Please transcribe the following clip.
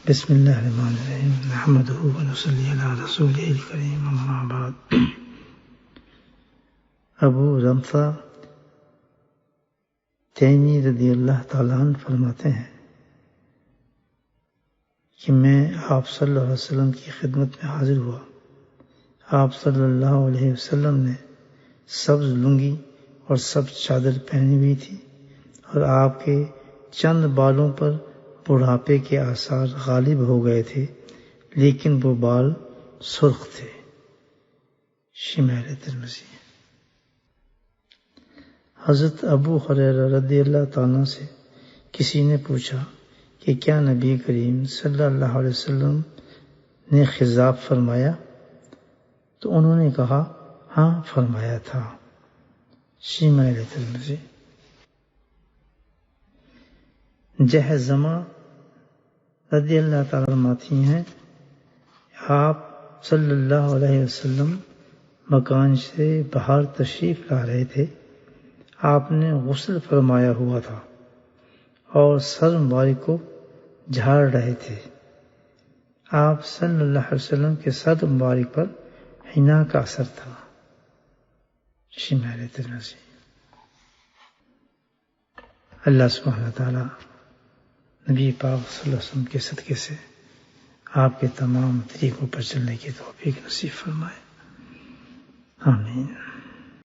بسم اللہ الرحمن الرحیم نحمدہ ونصلی علی رسولہ الکریم اما بعد۔ ابو رمثا تیمی رضی اللہ تعالیٰ عنہ فرماتے ہیں کہ میں آپ صلی اللہ علیہ وسلم کی خدمت میں حاضر ہوا۔ آپ صلی اللہ علیہ وسلم نے سبز لنگی اور سبز چادر پہنی ہوئی تھی اور آپ کے چند بالوں پر بڑھاپے کے آثار غالب ہو گئے تھے، لیکن وہ بال سرخ تھے۔ شمائل ترمذی۔ حضرت ابو ہریرہ رضی اللہ تعالیٰ سے کسی نے پوچھا کہ کیا نبی کریم صلی اللہ علیہ وسلم نے خضاب فرمایا؟ تو انہوں نے کہا ہاں فرمایا تھا۔ شمائل ترمذی۔ جہزمہ رضی اللہ تعالیٰ فرماتی ہیں آپ صلی اللہ علیہ وسلم مکان سے باہر تشریف لا رہے تھے۔ آپ نے غسل فرمایا ہوا تھا اور سر مبارک کو جھاڑ رہے تھے۔ آپ صلی اللہ علیہ وسلم کے سر مبارک پر حنا کا اثر تھا۔ شمائل ترمذی۔ اللہ سبحانہ تعالیٰ نبی پاک صلی اللہ علیہ وسلم کے صدقے سے آپ کے تمام طریقوں پر چلنے کی توفیق نصیب فرمائے۔ آمین۔